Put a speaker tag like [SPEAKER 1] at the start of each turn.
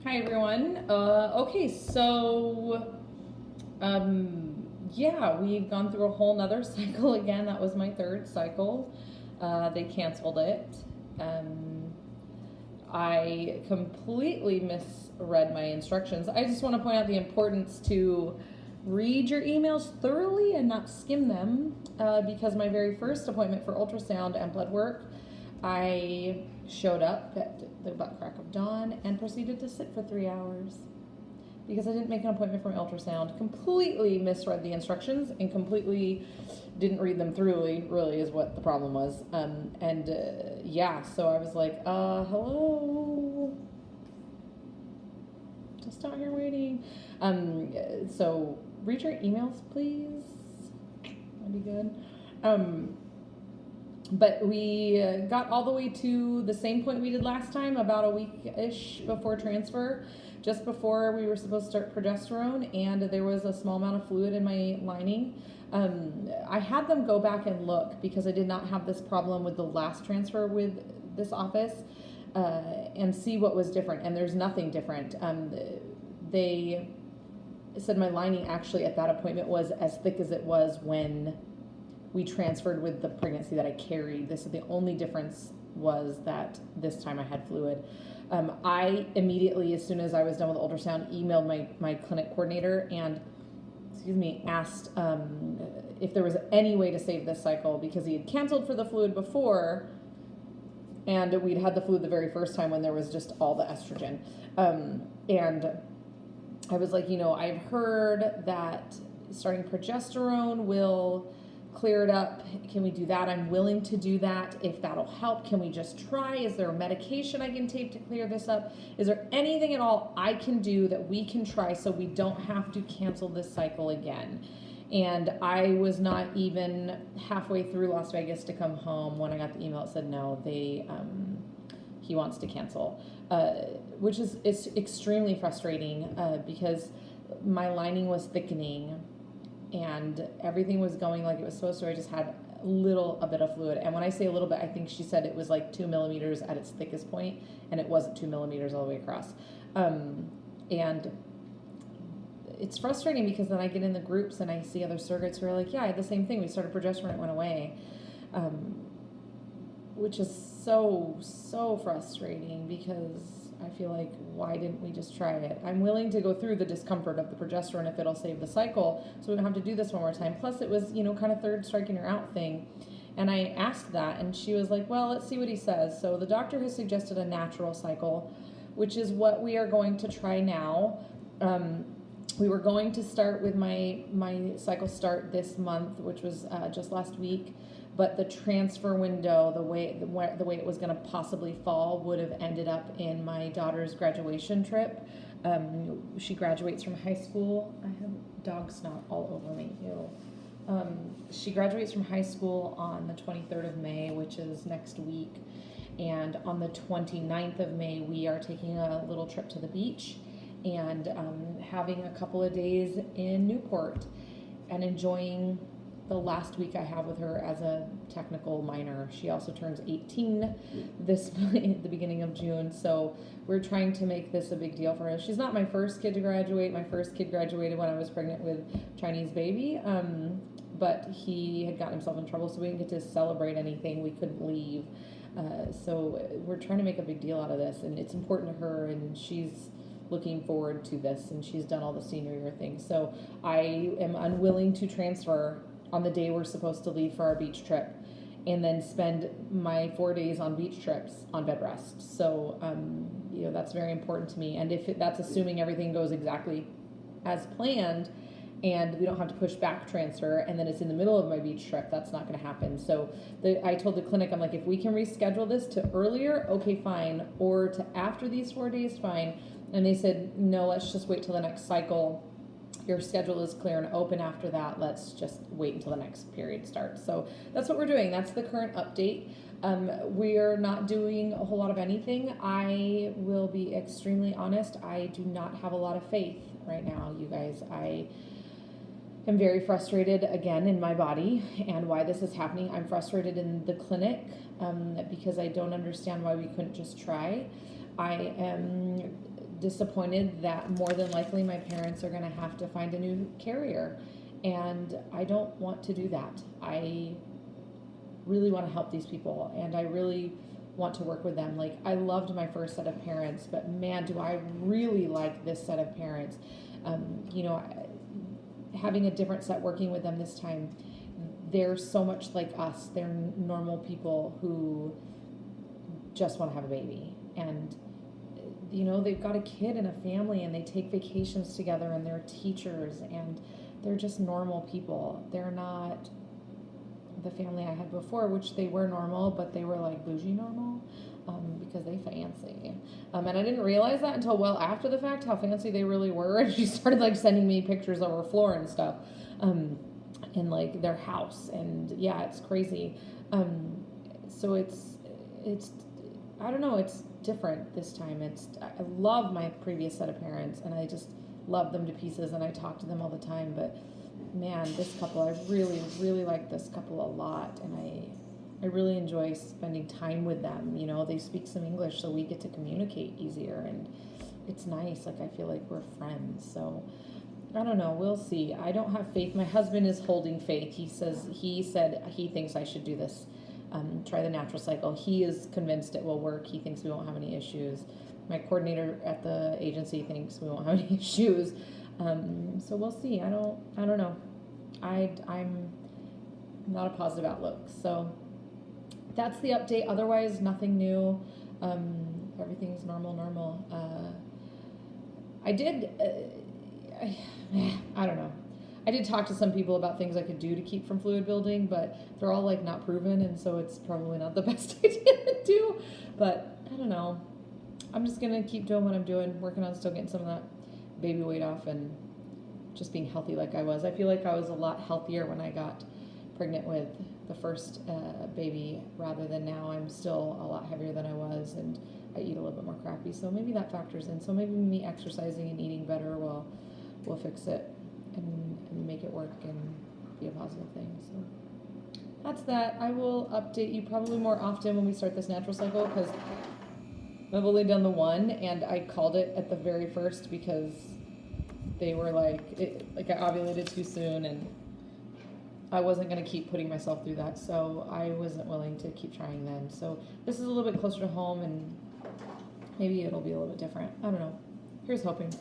[SPEAKER 1] Hi everyone. Okay, so yeah, we've gone through a whole nother cycle again. That was my third cycle. They canceled it. I completely misread my instructions. I just want to point out the importance to read your emails thoroughly and not skim them, because my very first appointment for ultrasound and blood work, I showed up at the butt crack of dawn and proceeded to sit for 3 hours because I didn't make an appointment for my ultrasound. Completely misread the instructions and completely didn't read them thoroughly, really is what the problem was. Yeah, so I was like, hello? Just out here waiting. So read your emails, please. That'd be good. But we got all the way to the same point we did last time, about a week-ish before transfer, just before we were supposed to start progesterone, and there was a small amount of fluid in my lining. I had them go back and look because I did not have this problem with the last transfer with this office, and see what was different, and there's nothing different. They said my lining actually at that appointment was as thick as it was when we transferred with the pregnancy that I carried. This is the only difference, was that this time I had fluid. I immediately, as soon as I was done with ultrasound, emailed my clinic coordinator and, asked if there was any way to save this cycle, because he had canceled for the fluid before, and we'd had the fluid the very first time when there was just all the estrogen. And I was like, I've heard that starting progesterone will clear it up. Can we do that? I'm willing to do that if that'll help. Can we just try? Is there a medication I can take to clear this up? Is there anything at all I can do that we can try so we don't have to cancel this cycle again? And I was not even halfway through Las Vegas to come home when I got the email that said no, he wants to cancel, which is extremely frustrating, because my lining was thickening and everything was going like it was supposed to. I just had a bit of fluid. And when I say a little bit, I think she said it was like 2 millimeters at its thickest point, and it wasn't 2 millimeters all the way across. And it's frustrating because then I get in the groups and I see other surrogates who are like, yeah, I had the same thing. We started progesterone, it went away. Which is so frustrating, because I feel like, why didn't we just try it? I'm willing to go through the discomfort of the progesterone if it'll save the cycle, so we don't have to do this one more time. Plus, it was, kind of third striking her out thing. And I asked that, and she was like, well, let's see what he says. So the doctor has suggested a natural cycle, which is what we are going to try now. We were going to start with my cycle start this month, which was just last week. But the transfer window, the way it was going to possibly fall, would have ended up in my daughter's graduation trip. She graduates from high school. I have dog snot all over me. Ew. She graduates from high school on the 23rd of May, which is next week. And on the 29th of May, we are taking a little trip to the beach and having a couple of days in Newport and enjoying the last week I have with her as a technical minor. She also turns 18 at the beginning of June, so we're trying to make this a big deal for her. She's not my first kid to graduate. My first kid graduated when I was pregnant with Chinese baby, but he had gotten himself in trouble, so we didn't get to celebrate anything. We couldn't leave. So we're trying to make a big deal out of this, and it's important to her, and she's looking forward to this, and she's done all the senior year things. So I am unwilling to transfer on the day we're supposed to leave for our beach trip, and then spend my 4 days on beach trips on bed rest. So, that's very important to me. And if that's assuming everything goes exactly as planned, and we don't have to push back transfer, and then it's in the middle of my beach trip, that's not going to happen. So I told the clinic, I'm like, if we can reschedule this to earlier, okay, fine, or to after these 4 days, fine. And they said, no, let's just wait till the next cycle. Your schedule is clear and open after that. Let's just wait until the next period starts. So that's what we're doing. That's the current update. We're not doing a whole lot of anything. I will be extremely honest. I do not have a lot of faith right now, you guys. I am very frustrated again in my body and why this is happening. I'm frustrated in the clinic because I don't understand why we couldn't just try. I am disappointed that more than likely my parents are going to have to find a new carrier. And I don't want to do that. I really want to help these people, and I really want to work with them. Like, I loved my first set of parents, but man, do I really like this set of parents. You know, having a different set, working with them this time, they're so much like us. They're normal people who just want to have a baby. And, you know, they've got a kid and a family, and they take vacations together, and they're teachers, and they're just normal people. They're not the family I had before, which they were normal, but they were like bougie normal, because they fancy. And I didn't realize that until well after the fact, how fancy they really were. And she started like sending me pictures of her floor and stuff, in like their house. And yeah, it's crazy. So it's, I don't know, it's different this time. I love my previous set of parents, and I just love them to pieces, and I talk to them all the time. But man, this couple, I really, really like this couple a lot, and I really enjoy spending time with them. You know, they speak some English, so we get to communicate easier, and it's nice. Like, I feel like we're friends. So I don't know, we'll see. I don't have faith. My husband is holding faith. He said he thinks I should do this, try the natural cycle. He is convinced it will work. He thinks we won't have any issues. My coordinator at the agency thinks we won't have any issues. So we'll see. I don't know. I'm not a positive outlook. So that's the update. Otherwise, nothing new. Everything's normal. I don't know. I did talk to some people about things I could do to keep from fluid building, but they're all like not proven, and so it's probably not the best idea to do. But I don't know. I'm just gonna keep doing what I'm doing, working on still getting some of that baby weight off, and just being healthy like I was. I feel like I was a lot healthier when I got pregnant with the first baby rather than now. I'm still a lot heavier than I was, and I eat a little bit more crappy, so maybe that factors in. So maybe me exercising and eating better will fix it and make it work and be a positive thing. So that's that. I will update you probably more often when we start this natural cycle, because I've only done the one, and I called it at the very first because they were like I ovulated too soon, and I wasn't going to keep putting myself through that, so I wasn't willing to keep trying then. So this is a little bit closer to home, and maybe it'll be a little bit different. I don't know. Here's hoping.